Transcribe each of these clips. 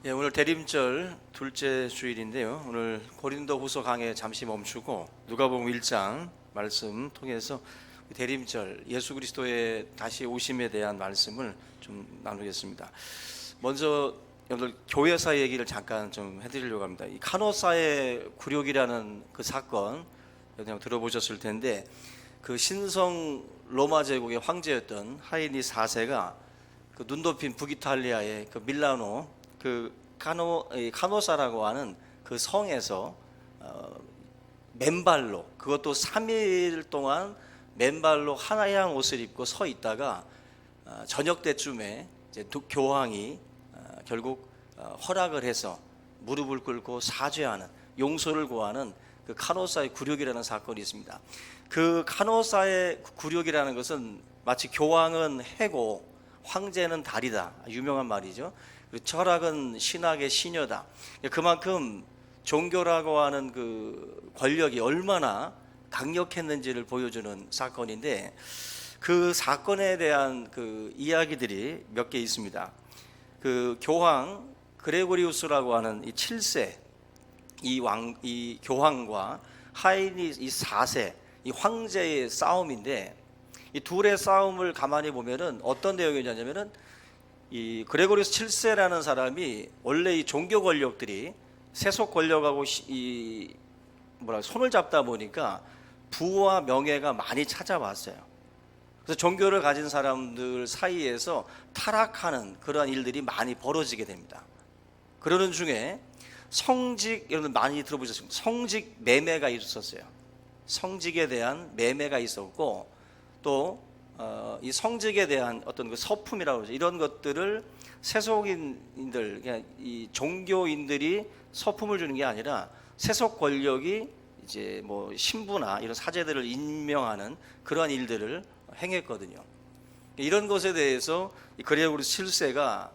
예, 오늘 대림절 둘째 주일인데요. 오늘 고린도후서 강해 잠시 멈추고 누가복음 1장 말씀 통해서 대림절 예수 그리스도의 다시 오심에 대한 말씀을 좀 나누겠습니다. 먼저 오늘 교회사 얘기를 잠깐 좀 해드리려고 합니다. 이 카노사의 굴욕이라는 그 사건 그냥 들어보셨을 텐데, 그 신성 로마 제국의 황제였던 하이니 4세가 그 눈 높인 북이탈리아의 그 밀라노 그 카노사라고 하는 그 성에서 맨발로, 그것도 3일 동안 맨발로 하얀 옷을 입고 서 있다가 저녁 때쯤에 이제 교황이 결국 허락을 해서 무릎을 꿇고 사죄하는, 용서를 구하는 그 카노사의 굴욕이라는 사건이 있습니다. 그 카노사의 굴욕이라는 것은 마치 교황은 해고 황제는 달이다, 유명한 말이죠. 그리고 철학은 신학의 시녀다. 그만큼 종교라고 하는 그 권력이 얼마나 강력했는지를 보여주는 사건인데, 그 사건에 대한 그 이야기들이 몇 개 있습니다. 그 교황 그레고리우스라고 하는 이 7세 이 교황과 하이니 이 4세 이 황제의 싸움인데, 이 둘의 싸움을 가만히 보면은 어떤 내용이냐면은, 이 그레고리우스 7세라는 사람이 원래 이 종교 권력들이 세속 권력하고 손을 잡다 보니까 부와 명예가 많이 찾아왔어요. 그래서 종교를 가진 사람들 사이에서 타락하는 그러한 일들이 많이 벌어지게 됩니다. 그러는 중에 성직, 여러분 많이 들어보셨습니까? 성직 매매가 있었어요. 성직에 대한 매매가 있었고, 또 이 성직에 대한 어떤 그 서품이라고 그러죠. 이런 것들을 세속인들, 그냥 이 종교인들이 서품을 주는 게 아니라 세속 권력이 이제 뭐 신부나 이런 사제들을 임명하는 그러한 일들을 행했거든요. 이런 것에 대해서 그레고리우스 7세가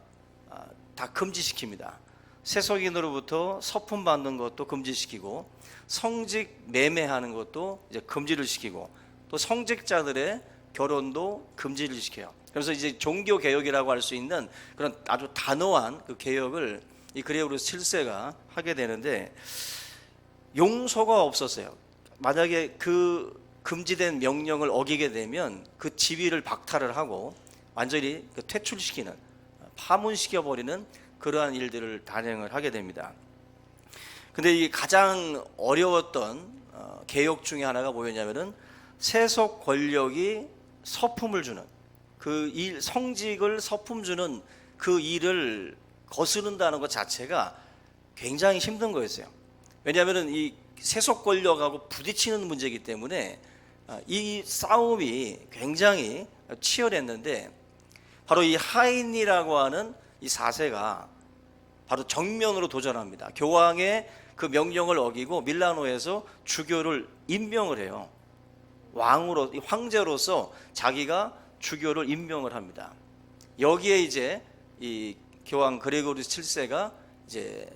다 금지시킵니다. 세속인으로부터 서품 받는 것도 금지시키고, 성직 매매하는 것도 이제 금지를 시키고, 또 성직자들의 결혼도 금지를 시켜요. 그래서 이제 종교 개혁이라고 할 수 있는 그런 아주 단호한 그 개혁을 이 그레고리우스 7세가 하게 되는데, 용서가 없었어요. 만약에 그 금지된 명령을 어기게 되면 그 지위를 박탈을 하고 완전히 퇴출시키는, 파문시켜버리는 그러한 일들을 단행을 하게 됩니다. 근데 이 가장 어려웠던 개혁 중에 하나가 뭐였냐면은, 세속 권력이 서품을 주는 그 일, 성직을 서품 주는 그 일을 거스른다는 것 자체가 굉장히 힘든 거였어요. 왜냐하면은 이 세속 권력하고 부딪히는 문제이기 때문에 이 싸움이 굉장히 치열했는데, 바로 이 하인이라고 하는 이 4세가 바로 정면으로 도전합니다. 교황의 그 명령을 어기고 밀라노에서 주교를 임명을 해요. 왕으로, 황제로서 자기가 주교를 임명을 합니다. 여기에 이제 이 교황 그레고리우스 7세가 이제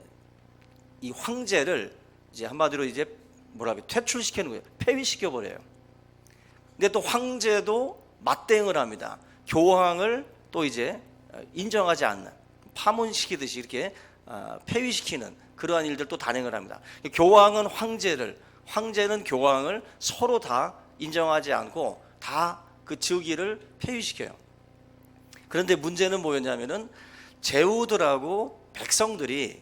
이 황제를 이제 한마디로 이제 퇴출시키는 거예요. 폐위시켜 버려요. 근데 또 황제도 맞대응을 합니다. 교황을 또 이제 인정하지 않는, 파문시키듯이 이렇게 폐위시키는 그러한 일들 또 단행을 합니다. 교황은 황제는 교황을 서로 다 인정하지 않고 다 그 즉위를 폐위시켜요. 그런데 문제는 뭐였냐면은, 제후들하고 백성들이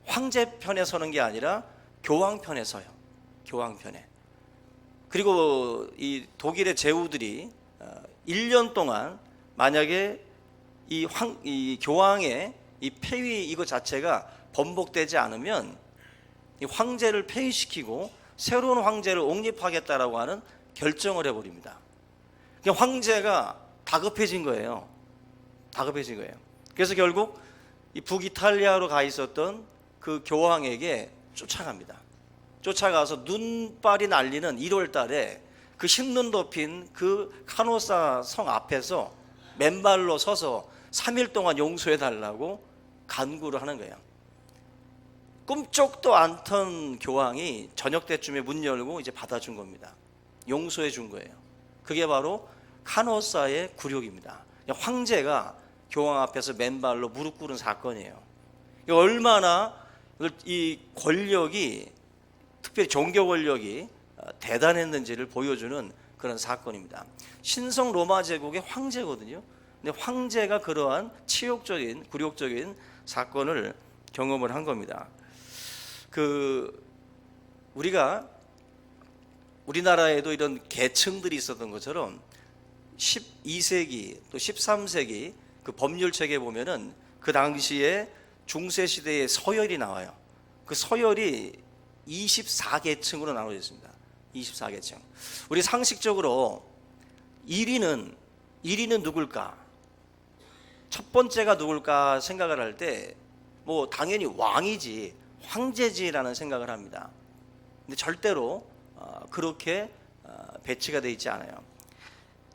황제 편에 서는 게 아니라 교황 편에 서요. 교황 편에. 그리고 이 독일의 제후들이 1년 동안 만약에 이 교황의 이 폐위 이거 자체가 번복되지 않으면 이 황제를 폐위시키고 새로운 황제를 옹립하겠다라고 하는 결정을 해버립니다. 그러니까 황제가 다급해진 거예요. 다급해진 거예요. 그래서 결국 이 북이탈리아로 가 있었던 그 교황에게 쫓아갑니다. 쫓아가서 눈발이 날리는 1월 달에 그 흰눈 덮인 그 카노사 성 앞에서 맨발로 서서 3일 동안 용서해 달라고 간구를 하는 거예요. 꿈쩍도 않던 교황이 저녁 때쯤에 문 열고 이제 받아준 겁니다. 용서해 준 거예요. 그게 바로 카노사의 굴욕입니다. 황제가 교황 앞에서 맨발로 무릎 꿇은 사건이에요. 얼마나 이 권력이, 특별히 종교 권력이 대단했는지를 보여주는 그런 사건입니다. 신성 로마 제국의 황제거든요. 근데 황제가 그러한 치욕적인, 굴욕적인 사건을 경험을 한 겁니다. 우리나라에도 이런 계층들이 있었던 것처럼 12세기 또 13세기 그 법률 책에 보면은 그 당시에 중세 시대의 서열이 나와요. 그 서열이 24계층으로 나눠져 있습니다. 24계층. 우리 상식적으로 1위는 누굴까? 첫 번째가 누굴까 생각을 할 때 뭐 당연히 왕이지, 황제지라는 생각을 합니다. 근데 절대로 그렇게 배치가 되어 있지 않아요.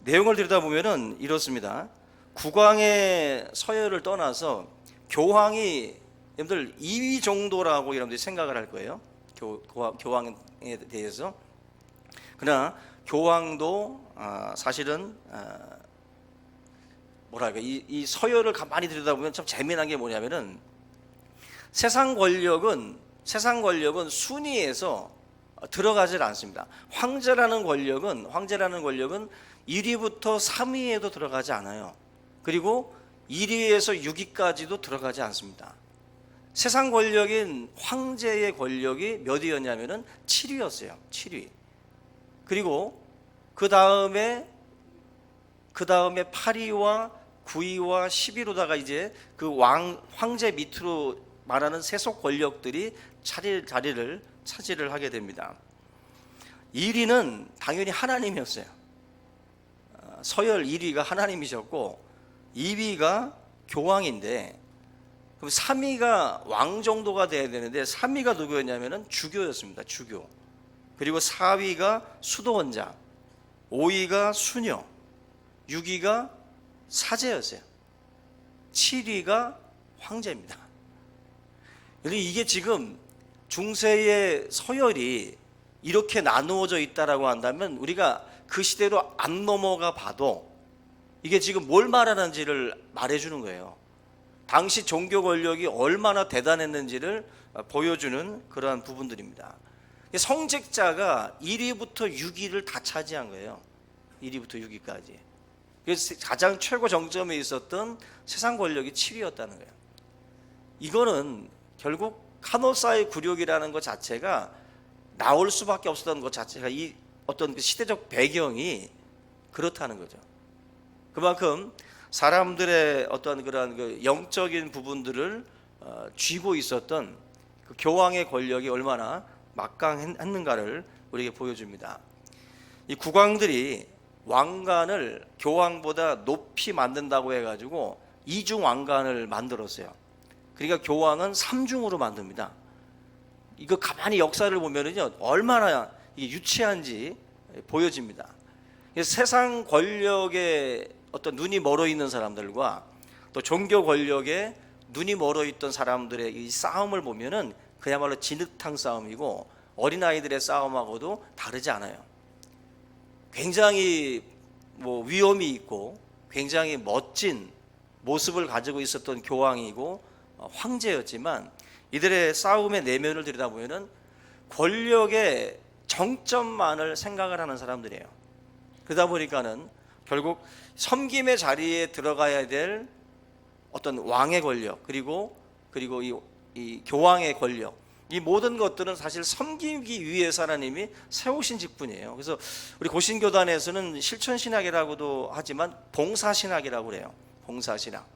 내용을 들여다보면은 이렇습니다. 국왕의 서열을 떠나서 교황이 여러분들 2위 정도라고 여러분들이 생각을 할 거예요. 교황에 대해서. 그러나 교황도 사실은 뭐랄까 이 서열을 가만히 들여다보면 참 재미난 게 뭐냐면은 세상 권력은 순위에서 들어가질 않습니다. 황제라는 권력은 1위부터 3위에도 들어가지 않아요. 그리고 1위에서 6위까지도 들어가지 않습니다. 세상 권력인 황제의 권력이 몇 위였냐면은 7위였어요. 7위. 그리고 그 다음에 8위와 9위와 10위로다가 이제 그 황제 밑으로 말하는 세속 권력들이 자리를 차지를 하게 됩니다. 1위는 당연히 하나님이었어요. 서열 1위가 하나님이셨고 2위가 교황인데, 그럼 3위가 왕 정도가 돼야 되는데 3위가 누구였냐면은 주교였습니다. 주교. 그리고 4위가 수도원자, 5위가 수녀, 6위가 사제였어요. 7위가 황제입니다. 그런데 이게 지금 중세의 서열이 이렇게 나누어져 있다라고 한다면 우리가 그 시대로 안 넘어가 봐도 이게 지금 뭘 말하는지를 말해주는 거예요. 당시 종교 권력이 얼마나 대단했는지를 보여주는 그러한 부분들입니다. 성직자가 1위부터 6위를 다 차지한 거예요. 1위부터 6위까지. 그래서 가장 최고 정점에 있었던 세상 권력이 7위였다는 거예요. 이거는 결국 카노사의 굴욕이라는 것 자체가 나올 수밖에 없었던 것 자체가 이 어떤 그 시대적 배경이 그렇다는 거죠. 그만큼 사람들의 어떤 그런 그 영적인 부분들을 쥐고 있었던 그 교황의 권력이 얼마나 막강했는가를 우리에게 보여줍니다. 이 국왕들이 왕관을 교황보다 높이 만든다고 해가지고 이중 왕관을 만들었어요. 그러니까 교황은 3중으로 만듭니다. 이거 가만히 역사를 보면은요 얼마나 이게 유치한지 보여집니다. 세상 권력에 어떤 눈이 멀어 있는 사람들과 또 종교 권력에 눈이 멀어 있던 사람들의 이 싸움을 보면은 그야말로 진흙탕 싸움이고 어린아이들의 싸움하고도 다르지 않아요. 굉장히 위엄이 있고 굉장히 멋진 모습을 가지고 있었던 교황이고 황제였지만 이들의 싸움의 내면을 들여다보면은 권력의 정점만을 생각을 하는 사람들이에요. 그러다 보니까는 결국 섬김의 자리에 들어가야 될 어떤 왕의 권력 그리고 이 교황의 권력, 이 모든 것들은 사실 섬기기 위해서 하나님이 세우신 직분이에요. 그래서 우리 고신교단에서는 실천신학이라고도 하지만 봉사신학이라고 그래요. 봉사신학.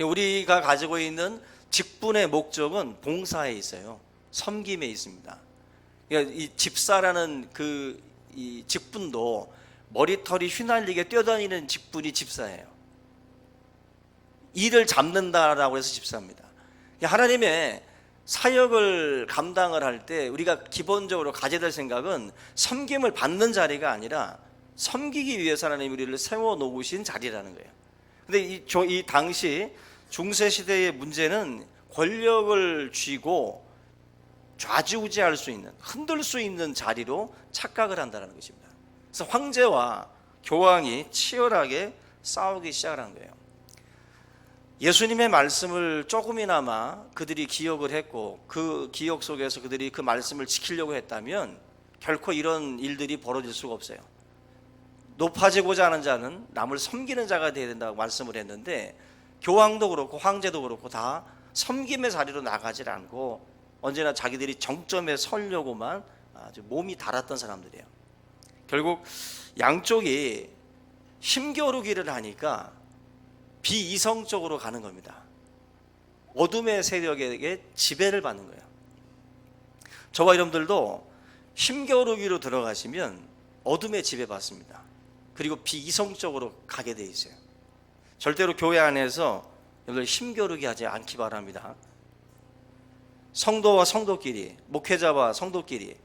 우리가 가지고 있는 직분의 목적은 봉사에 있어요. 섬김에 있습니다. 그러니까 이 집사라는 이 직분도 머리털이 휘날리게 뛰어다니는 직분이 집사예요. 일을 잡는다라고 해서 집사입니다. 하나님의 사역을 감당을 할 때 우리가 기본적으로 가져야 될 생각은 섬김을 받는 자리가 아니라 섬기기 위해서 하나님이 우리를 세워놓으신 자리라는 거예요. 근데 이 당시 중세시대의 문제는 권력을 쥐고 좌지우지할 수 있는, 흔들 수 있는 자리로 착각을 한다는 것입니다. 그래서 황제와 교황이 치열하게 싸우기 시작한 거예요. 예수님의 말씀을 조금이나마 그들이 기억을 했고 그 기억 속에서 그들이 그 말씀을 지키려고 했다면 결코 이런 일들이 벌어질 수가 없어요. 높아지고자 하는 자는 남을 섬기는 자가 되어야 된다고 말씀을 했는데, 교황도 그렇고 황제도 그렇고 다 섬김의 자리로 나가질 않고 언제나 자기들이 정점에 서려고만 아주 몸이 달았던 사람들이에요. 결국 양쪽이 힘겨루기를 하니까 비이성적으로 가는 겁니다. 어둠의 세력에게 지배를 받는 거예요. 저와 여러분들도 힘겨루기로 들어가시면 어둠에 지배받습니다. 그리고 비이성적으로 가게 돼 있어요. 절대로 교회 안에서 여러분들 힘겨루기 하지 않기 바랍니다. 성도와 성도끼리, 목회자와 성도끼리,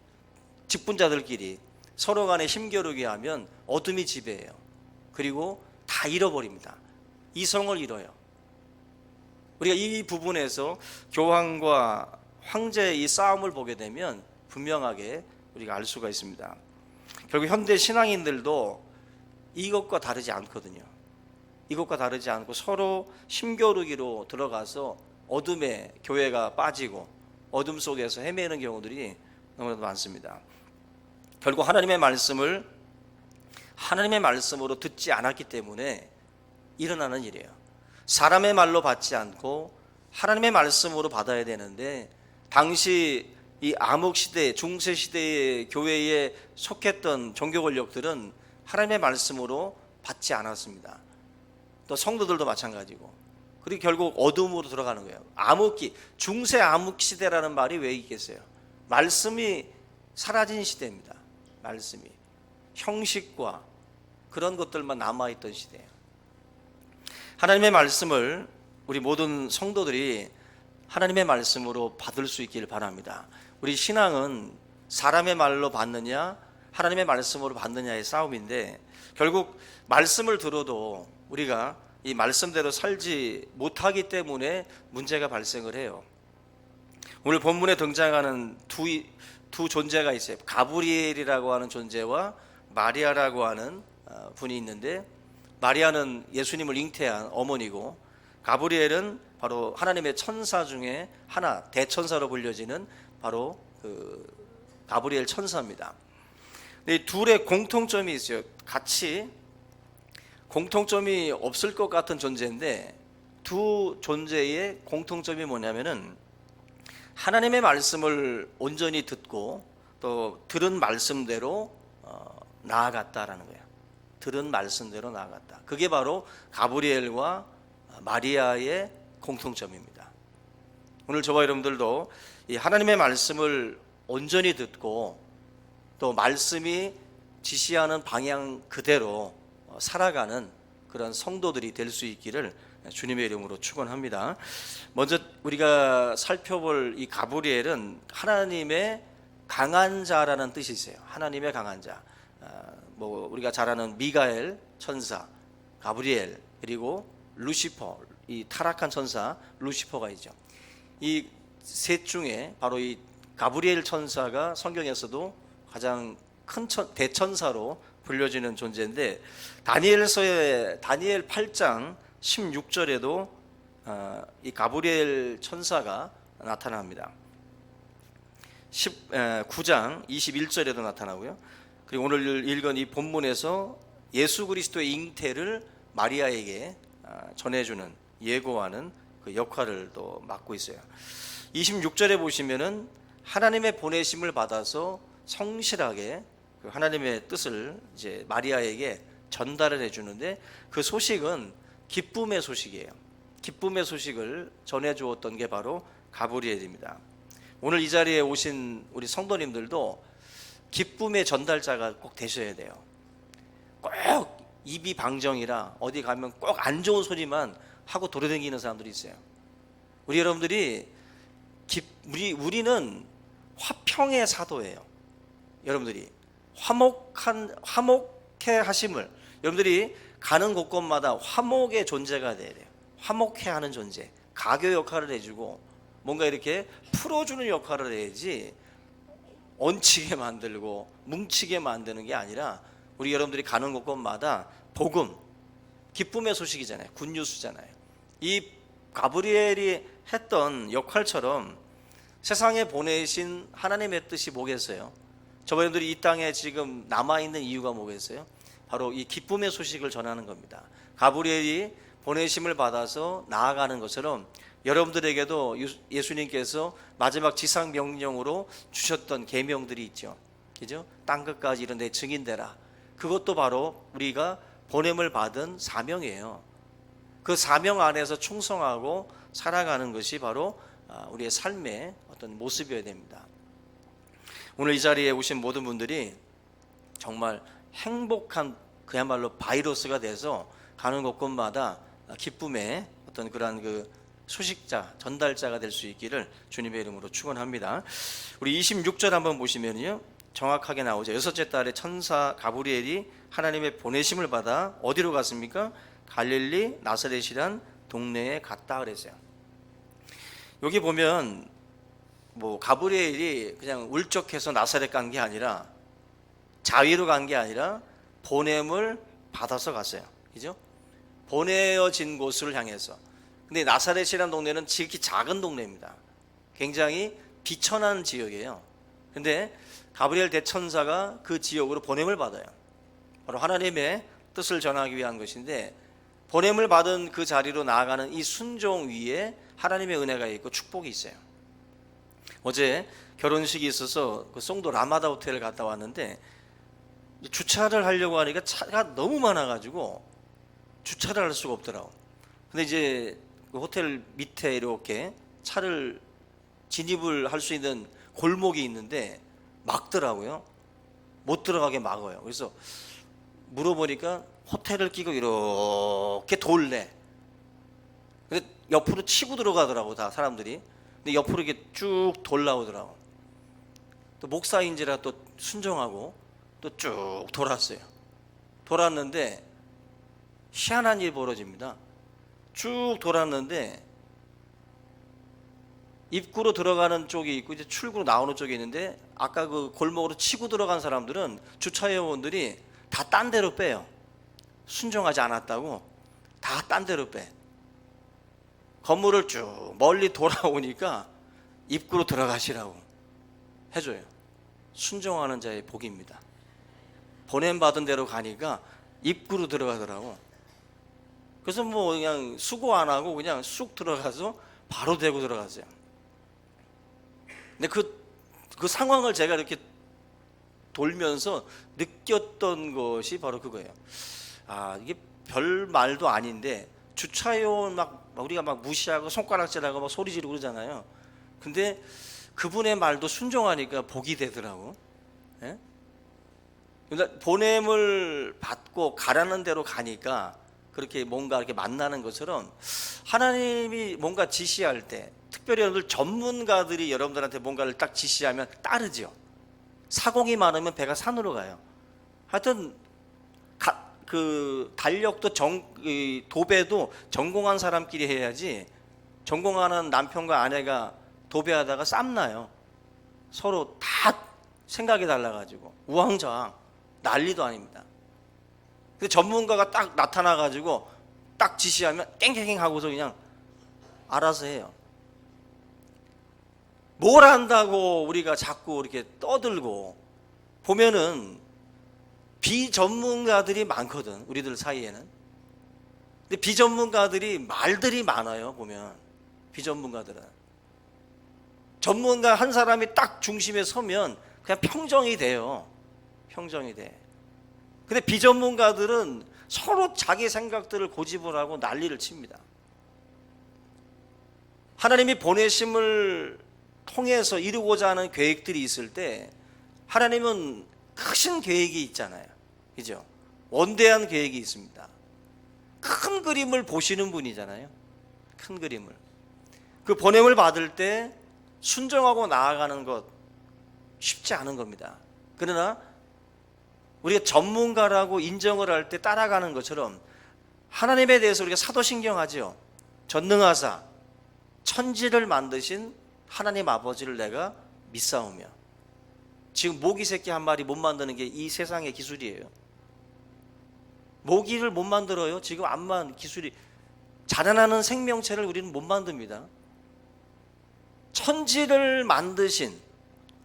직분자들끼리 서로 간에 힘겨루기 하면 어둠이 지배해요. 그리고 다 잃어버립니다. 이성을 잃어요. 우리가 이 부분에서 교황과 황제의 이 싸움을 보게 되면 분명하게 우리가 알 수가 있습니다. 결국 현대 신앙인들도 이것과 다르지 않거든요. 이것과 다르지 않고 서로 힘겨루기로 들어가서 어둠에 교회가 빠지고 어둠 속에서 헤매는 경우들이 너무나도 많습니다. 결국 하나님의 말씀을 하나님의 말씀으로 듣지 않았기 때문에 일어나는 일이에요. 사람의 말로 받지 않고 하나님의 말씀으로 받아야 되는데, 당시 이 암흑시대, 중세시대의 교회에 속했던 종교 권력들은 하나님의 말씀으로 받지 않았습니다. 또 성도들도 마찬가지고. 그리고 결국 어둠으로 들어가는 거예요. 암흑기, 중세 암흑시대라는 말이 왜 있겠어요? 말씀이 사라진 시대입니다. 말씀이 형식과 그런 것들만 남아있던 시대예요. 하나님의 말씀을 우리 모든 성도들이 하나님의 말씀으로 받을 수 있기를 바랍니다. 우리 신앙은 사람의 말로 받느냐 하나님의 말씀으로 받느냐의 싸움인데, 결국 말씀을 들어도 우리가 이 말씀대로 살지 못하기 때문에 문제가 발생을 해요. 오늘 본문에 등장하는 두 존재가 있어요. 가브리엘이라고 하는 존재와 마리아라고 하는 분이 있는데, 마리아는 예수님을 잉태한 어머니고, 가브리엘은 바로 하나님의 천사 중에 하나, 대천사로 불려지는 바로 그 가브리엘 천사입니다. 이 둘의 공통점이 있어요. 같이 공통점이 없을 것 같은 존재인데, 두 존재의 공통점이 뭐냐면은 하나님의 말씀을 온전히 듣고 또 들은 말씀대로 나아갔다라는 거예요. 들은 말씀대로 나아갔다. 그게 바로 가브리엘과 마리아의 공통점입니다. 오늘 저와 여러분들도 이 하나님의 말씀을 온전히 듣고 또 말씀이 지시하는 방향 그대로 살아가는 그런 성도들이 될 수 있기를 주님의 이름으로 축원합니다. 먼저 우리가 살펴볼 이 가브리엘은 하나님의 강한 자라는 뜻이 있어요. 하나님의 강한 자. 우리가 잘 아는 미가엘 천사, 가브리엘, 그리고 루시퍼, 이 타락한 천사 루시퍼가 있죠. 이 셋 중에 바로 이 가브리엘 천사가 성경에서도 가장 큰 대천사로 불려지는 존재인데, 다니엘서의 다니엘 8장 16절에도 이 가브리엘 천사가 나타납니다. 9장 21절에도 나타나고요. 그리고 오늘 읽은 이 본문에서 예수 그리스도의 잉태를 마리아에게 전해주는, 예고하는 그 역할을 또 맡고 있어요. 26절에 보시면은 하나님의 보내심을 받아서 성실하게 그 하나님의 뜻을 이제 마리아에게 전달을 해주는데, 그 소식은 기쁨의 소식이에요. 기쁨의 소식을 전해주었던 게 바로 가브리엘입니다. 오늘 이 자리에 오신 우리 성도님들도 기쁨의 전달자가 꼭 되셔야 돼요. 꼭 입이 방정이라 어디 가면 꼭 안 좋은 소리만 하고 돌아다니는 사람들이 있어요. 우리 여러분들이 우리는 화평의 사도예요. 여러분들이 화목해 하심을, 여러분들이 가는 곳곳마다 화목의 존재가 돼야 돼요. 화목해 하는 존재, 가교 역할을 해주고 뭔가 이렇게 풀어주는 역할을 해야지 얹히게 만들고 뭉치게 만드는 게 아니라, 우리 여러분들이 가는 곳곳마다 복음, 기쁨의 소식이잖아요. 굿뉴스잖아요. 이 가브리엘이 했던 역할처럼 세상에 보내신 하나님의 뜻이 뭐겠어요? 저분들이 이 땅에 지금 남아있는 이유가 뭐겠어요? 바로 이 기쁨의 소식을 전하는 겁니다. 가브리엘이 보내심을 받아서 나아가는 것처럼 여러분들에게도 예수님께서 마지막 지상 명령으로 주셨던 계명들이 있죠. 그죠? 땅 끝까지 이런 데 증인되라. 그것도 바로 우리가 보냄을 받은 사명이에요. 그 사명 안에서 충성하고 살아가는 것이 바로 우리의 삶의 어떤 모습이어야 됩니다. 오늘 이 자리에 오신 모든 분들이 정말 행복한 그야말로 바이러스가 돼서 가는 곳곳마다 기쁨의 어떤 그러한 그 소식자, 전달자가 될 수 있기를 주님의 이름으로 축원합니다. 우리 26절 한번 보시면요, 정확하게 나오죠. 여섯째 달에 천사 가브리엘이 하나님의 보내심을 받아 어디로 갔습니까? 갈릴리 나사렛이란 동네에 갔다 그랬어요. 여기 보면 뭐 가브리엘이 그냥 울적해서 나사렛 간 게 아니라, 자위로 간 게 아니라 보냄을 받아서 갔어요. 그죠? 보내어진 곳을 향해서. 근데 나사렛이라는 동네는 지극히 작은 동네입니다. 굉장히 비천한 지역이에요. 근데 가브리엘 대천사가 그 지역으로 보냄을 받아요. 바로 하나님의 뜻을 전하기 위한 것인데, 보냄을 받은 그 자리로 나아가는 이 순종 위에 하나님의 은혜가 있고 축복이 있어요. 어제 결혼식이 있어서 그 송도 라마다 호텔을 갔다 왔는데, 주차를 하려고 하니까 차가 너무 많아가지고 주차를 할 수가 없더라고. 근데 이제 그 호텔 밑에 이렇게 차를 진입을 할 수 있는 골목이 있는데 막더라고요. 못 들어가게 막아요. 그래서 물어보니까 호텔을 끼고 이렇게 돌래. 근데 옆으로 치고 들어가더라고, 다 사람들이. 근데 옆으로 이렇게 쭉 돌아오더라고. 또 목사인지라 또 순종하고 또 쭉 돌았어요. 돌았는데 희한한 일이 벌어집니다. 쭉 돌았는데 입구로 들어가는 쪽이 있고 이제 출구로 나오는 쪽이 있는데, 아까 그 골목으로 치고 들어간 사람들은 주차요원들이 다 딴 데로 빼요. 순종하지 않았다고 다 딴 데로 빼. 건물을 쭉 멀리 돌아오니까 입구로 들어가시라고 해줘요. 순종하는 자의 복입니다. 보냄받은 데로 가니까 입구로 들어가더라고. 그래서 뭐 그냥 수고 안 하고 그냥 쑥 들어가서 바로 대고 들어갔어요. 근데 그 상황을 제가 이렇게 돌면서 느꼈던 것이 바로 그거예요. 아, 이게 별 말도 아닌데 주차요원 막 우리가 막 무시하고 손가락질하고 막 소리 지르고 그러잖아요. 근데 그분의 말도 순종하니까 복이 되더라고. 예? 그러니까 보냄을 받고 가라는 대로 가니까 그렇게 뭔가 이렇게 만나는 것처럼 하나님이 뭔가 지시할 때, 특별히 여러분들 전문가들이 여러분들한테 뭔가를 딱 지시하면 따르죠. 사공이 많으면 배가 산으로 가요. 하여튼 그 달력도 도배도 전공한 사람끼리 해야지, 전공하는 남편과 아내가 도배하다가 쌈나요. 서로 다 생각이 달라가지고 우왕좌왕 난리도 아닙니다. 근데 전문가가 딱 나타나가지고 딱 지시하면 땡땡땡 하고서 그냥 알아서 해요. 뭘 안다고 우리가 자꾸 이렇게 떠들고 보면은 비전문가들이 많거든, 우리들 사이에는. 근데 비전문가들이 말들이 많아요. 보면 비전문가들은, 전문가 한 사람이 딱 중심에 서면 그냥 평정이 돼요. 평정이 돼. 근데 비전문가들은 서로 자기 생각들을 고집을 하고 난리를 칩니다. 하나님이 보내심을 통해서 이루고자 하는 계획들이 있을 때 하나님은 크신 계획이 있잖아요. 그죠? 원대한 계획이 있습니다. 큰 그림을 보시는 분이잖아요. 큰 그림을. 그 보냄을 받을 때 순종하고 나아가는 것 쉽지 않은 겁니다. 그러나 우리가 전문가라고 인정을 할 때 따라가는 것처럼 하나님에 대해서 우리가 사도신경하죠. 전능하사 천지를 만드신 하나님 아버지를 내가 믿사오며. 지금 모기 새끼 한 마리 못 만드는 게 이 세상의 기술이에요. 모기를 못 만들어요. 지금 암만 기술이 자라나는 생명체를 우리는 못 만듭니다. 천지를 만드신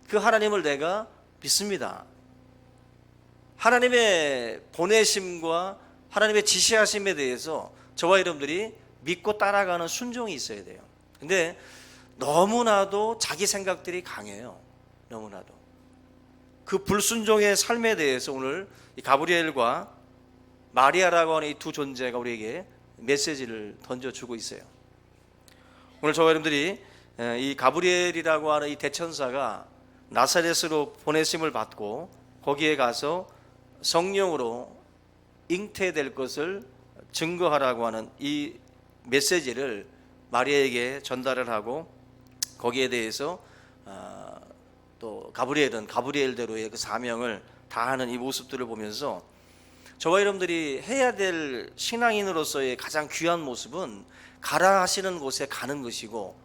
그 하나님을 내가 믿습니다. 하나님의 보내심과 하나님의 지시하심에 대해서 저와 여러분들이 믿고 따라가는 순종이 있어야 돼요. 근데 너무나도 자기 생각들이 강해요. 너무나도. 그 불순종의 삶에 대해서 오늘 이 가브리엘과 마리아라고 하는 이 두 존재가 우리에게 메시지를 던져주고 있어요. 오늘 저와 여러분들이 이 가브리엘이라고 하는 이 대천사가 나사렛으로 보내심을 받고 거기에 가서 성령으로 잉태될 것을 증거하라고 하는 이 메시지를 마리아에게 전달을 하고 거기에 대해서 또 가브리엘은 가브리엘대로의 그 사명을 다하는 이 모습들을 보면서 저와 여러분들이 해야 될 신앙인으로서의 가장 귀한 모습은 가라 하시는 곳에 가는 것이고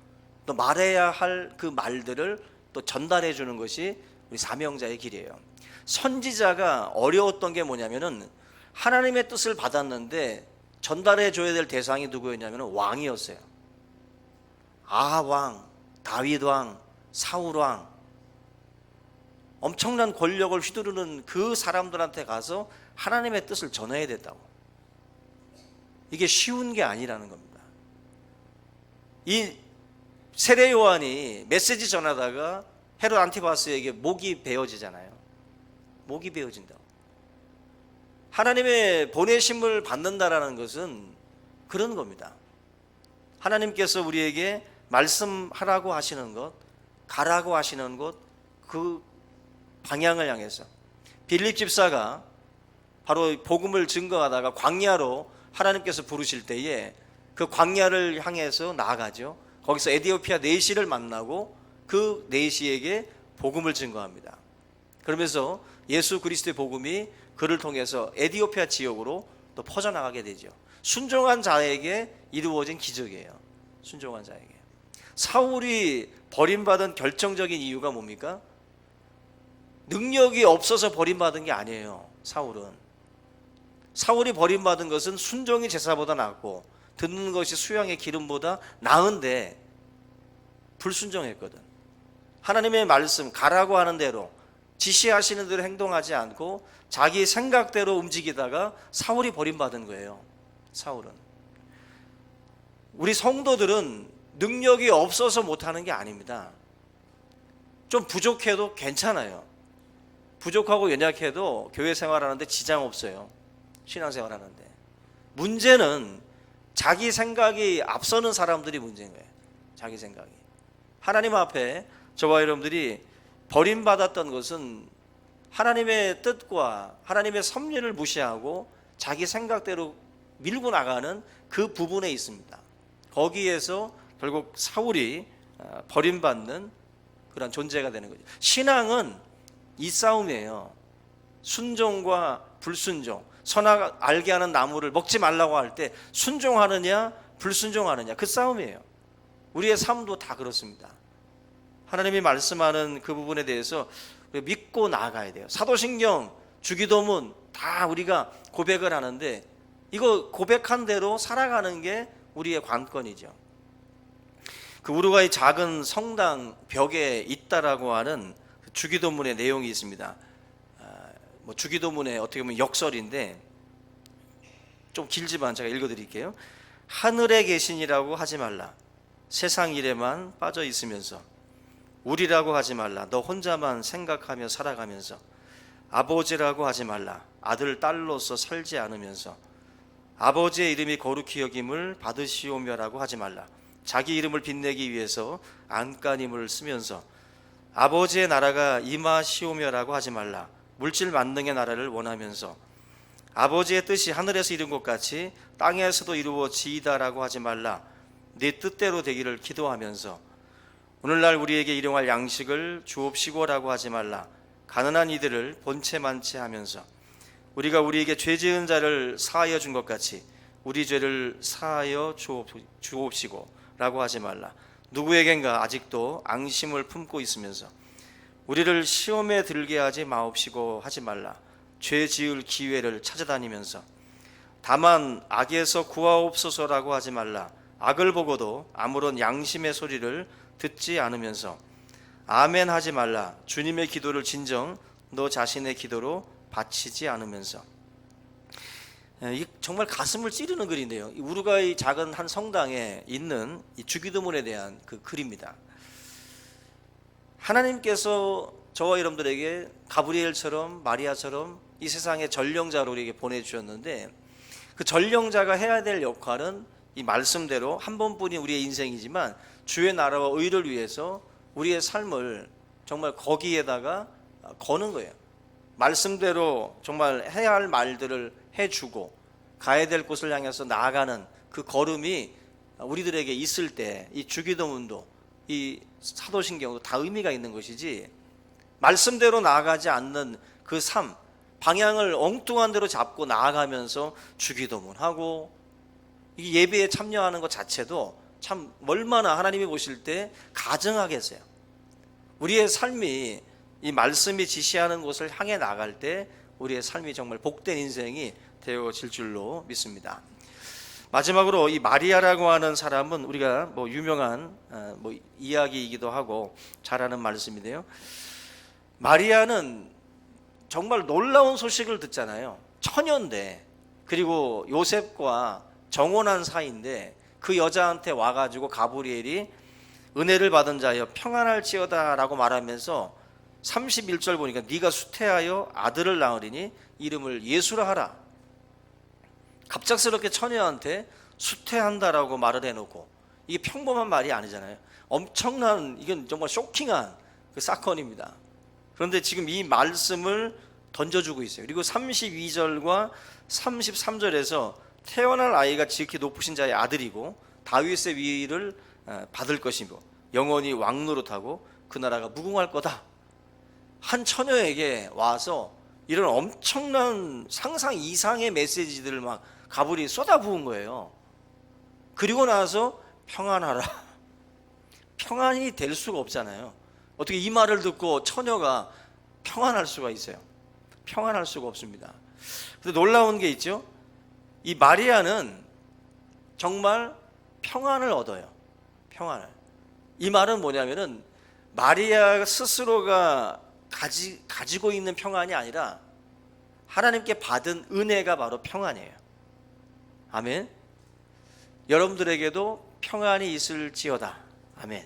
또 말해야 할 그 말들을 또 전달해 주는 것이 우리 사명자의 길이에요. 선지자가 어려웠던 게 뭐냐면은 하나님의 뜻을 받았는데 전달해 줘야 될 대상이 누구였냐면 왕이었어요. 아합 왕, 다윗 왕, 사울 왕, 엄청난 권력을 휘두르는 그 사람들한테 가서 하나님의 뜻을 전해야 됐다고. 이게 쉬운 게 아니라는 겁니다. 이 세례 요한이 메시지 전하다가 헤롯 안티바스에게 목이 베어지잖아요. 목이 베어진다고. 하나님의 보내심을 받는다라는 것은 그런 겁니다. 하나님께서 우리에게 말씀하라고 하시는 것, 가라고 하시는 것, 그 방향을 향해서 빌립 집사가 바로 복음을 증거하다가 광야로 하나님께서 부르실 때에 그 광야를 향해서 나아가죠. 거기서 에디오피아 내시를 만나고 그 내시에게 복음을 증거합니다. 그러면서 예수 그리스도의 복음이 그를 통해서 에디오피아 지역으로 또 퍼져나가게 되죠. 순종한 자에게 이루어진 기적이에요. 순종한 자에게. 사울이 버림받은 결정적인 이유가 뭡니까? 능력이 없어서 버림받은 게 아니에요. 사울이 버림받은 것은 순종이 제사보다 낫고 듣는 것이 수양의 기름보다 나은데 불순종했거든. 하나님의 말씀 가라고 하는 대로 지시하시는 대로 행동하지 않고 자기 생각대로 움직이다가 사울이 버림받은 거예요. 사울은. 우리 성도들은 능력이 없어서 못하는 게 아닙니다. 좀 부족해도 괜찮아요. 부족하고 연약해도 교회 생활하는데 지장 없어요. 신앙생활하는데. 문제는 자기 생각이 앞서는 사람들이 문제인 거예요. 자기 생각이. 하나님 앞에 저와 여러분들이 버림받았던 것은 하나님의 뜻과 하나님의 섭리를 무시하고 자기 생각대로 밀고 나가는 그 부분에 있습니다. 거기에서 결국 사울이 버림받는 그런 존재가 되는 거죠. 신앙은 이 싸움이에요. 순종과 불순종. 선악 알게 하는 나무를 먹지 말라고 할 때 순종하느냐 불순종하느냐 그 싸움이에요. 우리의 삶도 다 그렇습니다. 하나님이 말씀하는 그 부분에 대해서 믿고 나아가야 돼요. 사도신경, 주기도문 다 우리가 고백을 하는데 이거 고백한 대로 살아가는 게 우리의 관건이죠. 그 우루과이 작은 성당 벽에 있다라고 하는 주기도문의 내용이 있습니다. 주기도문의 어떻게 보면 역설인데 좀 길지만 제가 읽어드릴게요. 하늘에 계신이라고 하지 말라. 세상 일에만 빠져 있으면서 우리라고 하지 말라. 너 혼자만 생각하며 살아가면서 아버지라고 하지 말라. 아들 딸로서 살지 않으면서 아버지의 이름이 거룩히 여김을 받으시오며라고 하지 말라. 자기 이름을 빛내기 위해서 안간힘을 쓰면서 아버지의 나라가 임하시오며라고 하지 말라. 물질 만능의 나라를 원하면서 아버지의 뜻이 하늘에서 이룬 것 같이 땅에서도 이루어지이다라고 하지 말라. 네 뜻대로 되기를 기도하면서 오늘날 우리에게 일용할 양식을 주옵시고라고 하지 말라. 가난한 이들을 본체만체 하면서 우리가 우리에게 죄 지은 자를 사하여 준 것 같이 우리 죄를 사하여 주옵시고 라고 하지 말라. 누구에겐가 아직도 앙심을 품고 있으면서 우리를 시험에 들게 하지 마옵시고 하지 말라. 죄 지을 기회를 찾아다니면서 다만 악에서 구하옵소서라고 하지 말라. 악을 보고도 아무런 양심의 소리를 듣지 않으면서 아멘 하지 말라. 주님의 기도를 진정 너 자신의 기도로 바치지 않으면서. 정말 가슴을 찌르는 글인데요. 우루과이 작은 한 성당에 있는 이 주기도문에 대한 그 글입니다. 하나님께서 저와 여러분들에게 가브리엘처럼 마리아처럼 이 세상의 전령자로 우리에게 보내주셨는데, 그 전령자가 해야 될 역할은 이 말씀대로 한 번뿐인 우리의 인생이지만 주의 나라와 의를 위해서 우리의 삶을 정말 거기에다가 거는 거예요. 말씀대로 정말 해야 할 말들을 해주고 가야 될 곳을 향해서 나아가는 그 걸음이 우리들에게 있을 때 이 주기도문도 이 사도신경도 다 의미가 있는 것이지, 말씀대로 나아가지 않는 그 삶, 방향을 엉뚱한 대로 잡고 나아가면서 주기도문하고 이 예배에 참여하는 것 자체도 참 얼마나 하나님이 보실 때 가증하겠어요. 우리의 삶이 이 말씀이 지시하는 곳을 향해 나갈 때 우리의 삶이 정말 복된 인생이 되어질 줄로 믿습니다. 마지막으로 이 마리아라고 하는 사람은 우리가 유명한 이야기이기도 하고 잘 아는 말씀인데요. 마리아는 정말 놀라운 소식을 듣잖아요. 처녀인데, 그리고 요셉과 정혼한 사이인데 그 여자한테 와가지고 가브리엘이 은혜를 받은 자여 평안할지어다 라고 말하면서 31절 보니까 네가 수태하여 아들을 낳으리니 이름을 예수라 하라. 갑작스럽게 처녀한테 수태한다라고 말을 해놓고, 이게 평범한 말이 아니잖아요. 엄청난, 이건 정말 쇼킹한 그 사건입니다. 그런데 지금 이 말씀을 던져주고 있어요. 그리고 32절과 33절에서 태어날 아이가 지극히 높으신 자의 아들이고 다윗의 위를 받을 것이고 영원히 왕노릇하고 그 나라가 무궁할 거다. 한 처녀에게 와서 이런 엄청난 상상 이상의 메시지들을 막 가브리엘이 쏟아부은 거예요. 그리고 나서 평안하라. 평안이 될 수가 없잖아요. 어떻게 이 말을 듣고 처녀가 평안할 수가 있어요? 평안할 수가 없습니다. 근데 놀라운 게 있죠. 이 마리아는 정말 평안을 얻어요. 평안을. 이 말은 뭐냐면은 마리아 스스로가 가지고 있는 평안이 아니라 하나님께 받은 은혜가 바로 평안이에요. 아멘. 여러분들에게도 평안이 있을지어다. 아멘.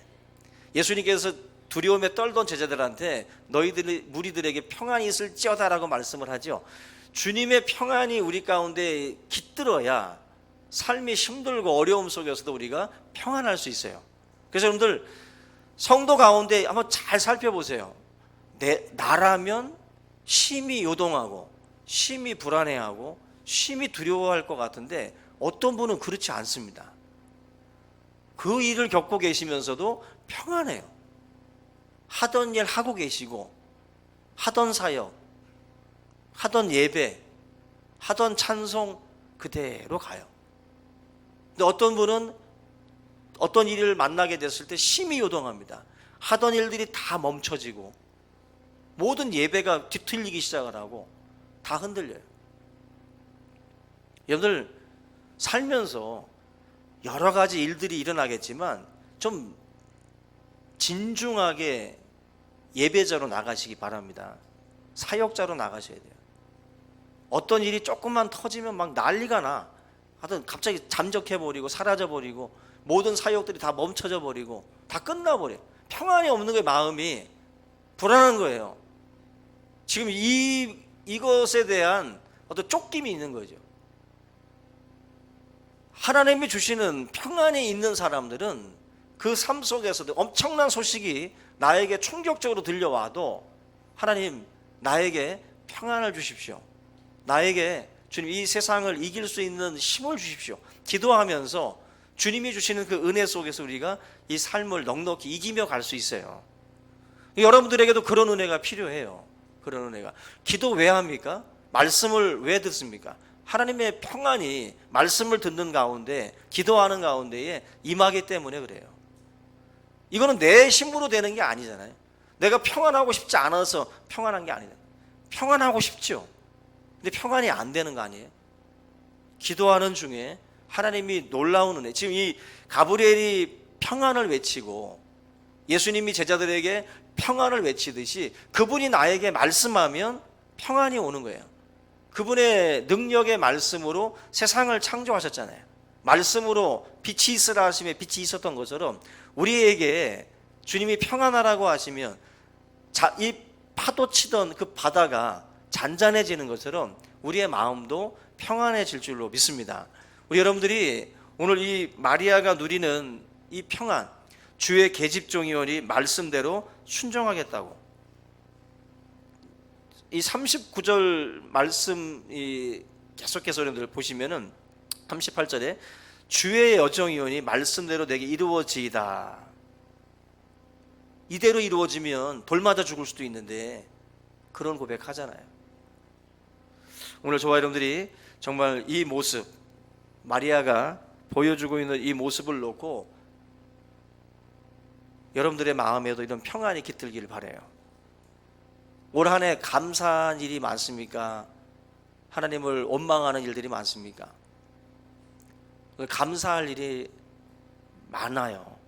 예수님께서 두려움에 떨던 제자들한테 너희들이 무리들에게 평안이 있을지어다라고 말씀을 하죠. 주님의 평안이 우리 가운데 깃들어야 삶이 힘들고 어려움 속에서도 우리가 평안할 수 있어요. 그래서 여러분들 성도 가운데 한번 잘 살펴보세요. 나라면 심히 요동하고 심히 불안해하고 심히 두려워할 것 같은데 어떤 분은 그렇지 않습니다. 그 일을 겪고 계시면서도 평안해요. 하던 일 하고 계시고 하던 사역, 하던 예배, 하던 찬송 그대로 가요. 근데 어떤 분은 어떤 일을 만나게 됐을 때 심히 요동합니다. 하던 일들이 다 멈춰지고 모든 예배가 뒤틀리기 시작을 하고 다 흔들려요. 여러분들 살면서 여러 가지 일들이 일어나겠지만 좀 진중하게 예배자로 나가시기 바랍니다. 사역자로 나가셔야 돼요. 어떤 일이 조금만 터지면 막 난리가 나. 하여튼 갑자기 잠적해버리고 사라져버리고 모든 사역들이 다 멈춰져 버리고 다 끝나버려요. 평안이 없는 거예요. 마음이 불안한 거예요. 지금 이것에 대한 어떤 쫓김이 있는 거죠. 하나님이 주시는 평안이 있는 사람들은 그 삶 속에서도 엄청난 소식이 나에게 충격적으로 들려와도 하나님 나에게 평안을 주십시오. 나에게 주님 이 세상을 이길 수 있는 힘을 주십시오. 기도하면서 주님이 주시는 그 은혜 속에서 우리가 이 삶을 넉넉히 이기며 갈 수 있어요. 여러분들에게도 그런 은혜가 필요해요. 그런 은혜가. 기도 왜 합니까? 말씀을 왜 듣습니까? 하나님의 평안이 말씀을 듣는 가운데 기도하는 가운데에 임하기 때문에 그래요. 이거는 내 힘으로 되는 게 아니잖아요. 내가 평안하고 싶지 않아서 평안한 게 아니다. 평안하고 싶죠. 근데 평안이 안 되는 거 아니에요? 기도하는 중에 하나님이 놀라운 은혜, 지금 이 가브리엘이 평안을 외치고 예수님이 제자들에게 평안을 외치듯이 그분이 나에게 말씀하면 평안이 오는 거예요. 그분의 능력의 말씀으로 세상을 창조하셨잖아요. 말씀으로 빛이 있으라 하시며 빛이 있었던 것처럼 우리에게 주님이 평안하라고 하시면 이 파도 치던 그 바다가 잔잔해지는 것처럼 우리의 마음도 평안해질 줄로 믿습니다. 우리 여러분들이 오늘 이 마리아가 누리는 이 평안, 주의 계집종이오니 말씀대로 순종하겠다고. 이 39절 말씀 계속해서 여러분들 보시면은 38절에 주의 여정이오니 말씀대로 내게 이루어지이다. 이대로 이루어지면 돌 맞아 죽을 수도 있는데 그런 고백하잖아요. 오늘 저와 여러분들이 정말 이 모습, 마리아가 보여주고 있는 이 모습을 놓고 여러분들의 마음에도 이런 평안이 깃들기를 바라요. 올 한 해 감사한 일이 많습니까? 하나님을 원망하는 일들이 많습니까? 감사할 일이 많아요.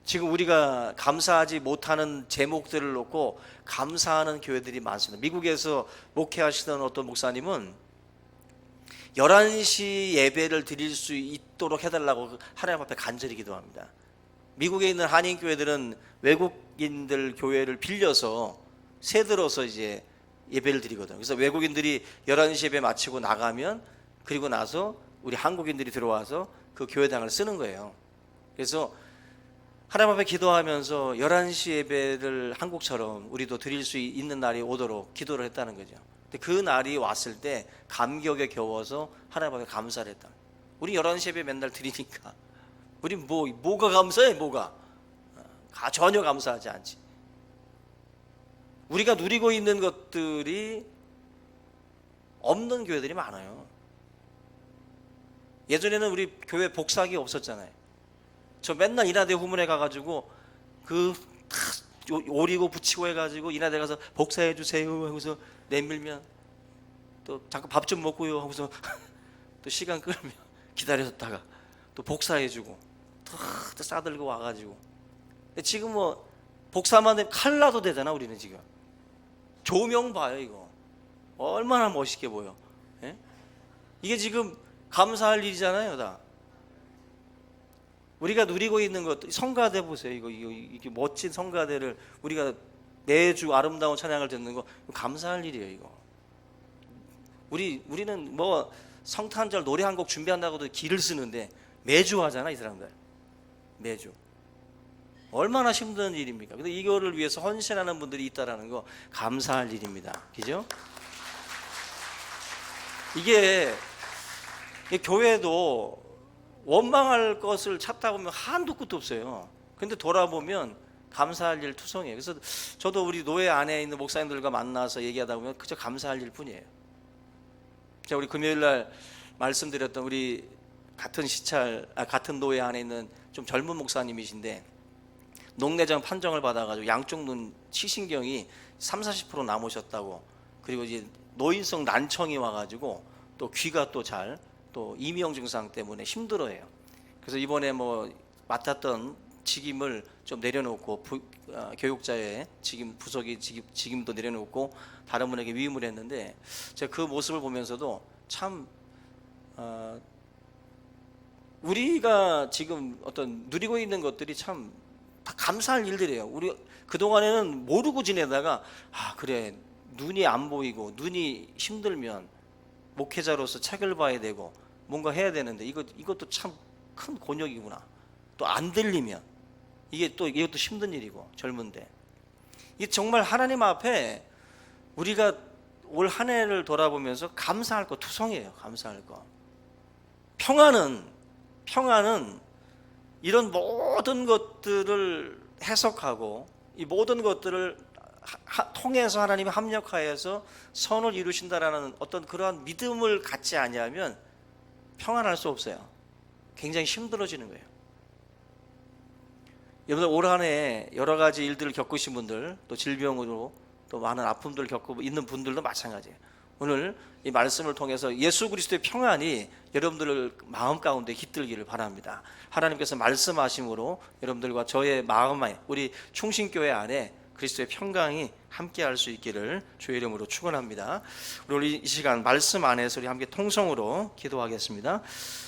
지금 우리가 감사하지 못하는 제목들을 놓고 감사하는 교회들이 많습니다. 미국에서 목회하시던 어떤 목사님은 11시 예배를 드릴 수 있도록 해달라고 하나님 앞에 간절히 기도합니다. 미국에 있는 한인교회들은 외국인들 교회를 빌려서 새들어서 이제 예배를 드리거든요. 그래서 외국인들이 11시 예배 마치고 나가면 그리고 나서 우리 한국인들이 들어와서 그 교회당을 쓰는 거예요. 그래서 하나님 앞에 기도하면서 11시 예배를 한국처럼 우리도 드릴 수 있는 날이 오도록 기도를 했다는 거죠. 근데 그 날이 왔을 때 감격에 겨워서 하나님 앞에 감사를 했다. 우리 11시 예배 맨날 드리니까 우리 뭐가 감사해? 뭐가? 전혀 감사하지 않지. 우리가 누리고 있는 것들이 없는 교회들이 많아요. 예전에는 우리 교회 복사기 없었잖아요. 저 맨날 인하대 후문에 가가지고 오리고 붙이고 해가지고 인하대 가서 복사해 주세요 하고서 내밀면 또 잠깐 밥 좀 먹고요 하고서 또 시간 끌면 기다렸다가 또 복사해 주고 또 싸들고 와가지고. 지금 뭐 복사만 되면 칼라도 되잖아. 우리는 지금 조명 봐요. 이거 얼마나 멋있게 보여. 예? 이게 지금 감사할 일이잖아요. 다 우리가 누리고 있는 것, 성가대 보세요. 이게 멋진 성가대를 우리가 매주 아름다운 찬양을 듣는 거 감사할 일이에요. 이거 우리는 뭐 성탄절 노래 한 곡 준비한다고도 기를 쓰는데 매주 하잖아. 이 사람들 매주 얼마나 힘든 일입니까? 근데 이거를 위해서 헌신하는 분들이 있다라는 거 감사할 일입니다. 그죠? 이게 교회도 원망할 것을 찾다 보면 한도 끝도 없어요. 근데 돌아보면 감사할 일 투성이에요. 그래서 저도 우리 노예 안에 있는 목사님들과 만나서 얘기하다 보면 그저 감사할 일 뿐이에요. 제가 우리 금요일 날 말씀드렸던 우리 같은 노예 안에 있는 좀 젊은 목사님이신데 녹내장 판정을 받아가지고 양쪽 눈 시신경이 30-40% 남으셨다고. 그리고 이제 노인성 난청이 와가지고 또 귀가 또 이미형 증상 때문에 힘들어해요. 그래서 이번에 뭐 맡았던 직임을 좀 내려놓고 교육자의 직임 부석이 직임도 내려놓고 다른 분에게 위임을 했는데 제가 그 모습을 보면서도 참 우리가 지금 어떤 누리고 있는 것들이 참 다 감사할 일들이에요. 우리 그동안에는 모르고 지내다가 그래 눈이 안 보이고 눈이 힘들면 목회자로서 책을 봐야 되고 뭔가 해야 되는데 이것도 참 큰 곤욕이구나. 또 안 들리면 이것도 힘든 일이고 젊은데 이게 정말 하나님 앞에 우리가 올 한 해를 돌아보면서 감사할 거 투성이에요. 감사할 거. 평안은 이런 모든 것들을 해석하고 이 모든 것들을 통해서 하나님이 합력하여서 선을 이루신다라는 어떤 그러한 믿음을 갖지 아니하면 평안할 수 없어요. 굉장히 힘들어지는 거예요. 여러분들 올 한 해 여러 가지 일들을 겪으신 분들, 또 질병으로 또 많은 아픔들을 겪고 있는 분들도 마찬가지예요. 오늘 이 말씀을 통해서 예수 그리스도의 평안이 여러분들 마음 가운데 깃들기를 바랍니다. 하나님께서 말씀하심으로 여러분들과 저의 마음에, 우리 충신교회 안에 그리스도의 평강이 함께할 수 있기를 주의 이름으로 축원합니다. 우리 이 시간 말씀 안에서 우리 함께 통성으로 기도하겠습니다.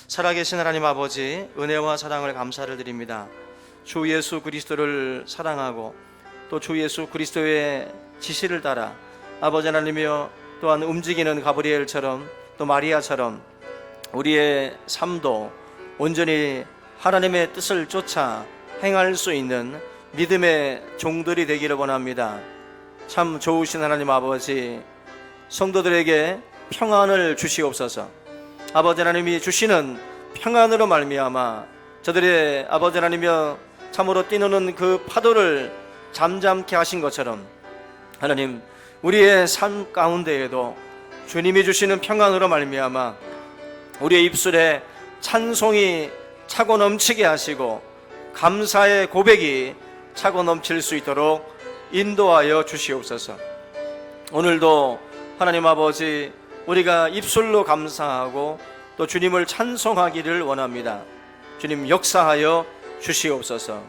살아계신 하나님 아버지, 은혜와 사랑을 감사를 드립니다. 주 예수 그리스도를 사랑하고 또 주 예수 그리스도의 지시를 따라 아버지 하나님이여 또한 움직이는 가브리엘처럼 또 마리아처럼 우리의 삶도 온전히 하나님의 뜻을 쫓아 행할 수 있는 믿음의 종들이 되기를 원합니다. 참 좋으신 하나님 아버지, 성도들에게 평안을 주시옵소서. 아버지 하나님이 주시는 평안으로 말미암아 저들의 아버지 하나님이여 참으로 뛰노는 그 파도를 잠잠케 하신 것처럼 하나님, 우리의 삶 가운데에도 주님이 주시는 평안으로 말미암아 우리의 입술에 찬송이 차고 넘치게 하시고 감사의 고백이 차고 넘칠 수 있도록 인도하여 주시옵소서. 오늘도 하나님 아버지, 우리가 입술로 감사하고 또 주님을 찬송하기를 원합니다. 주님 역사하여 주시옵소서.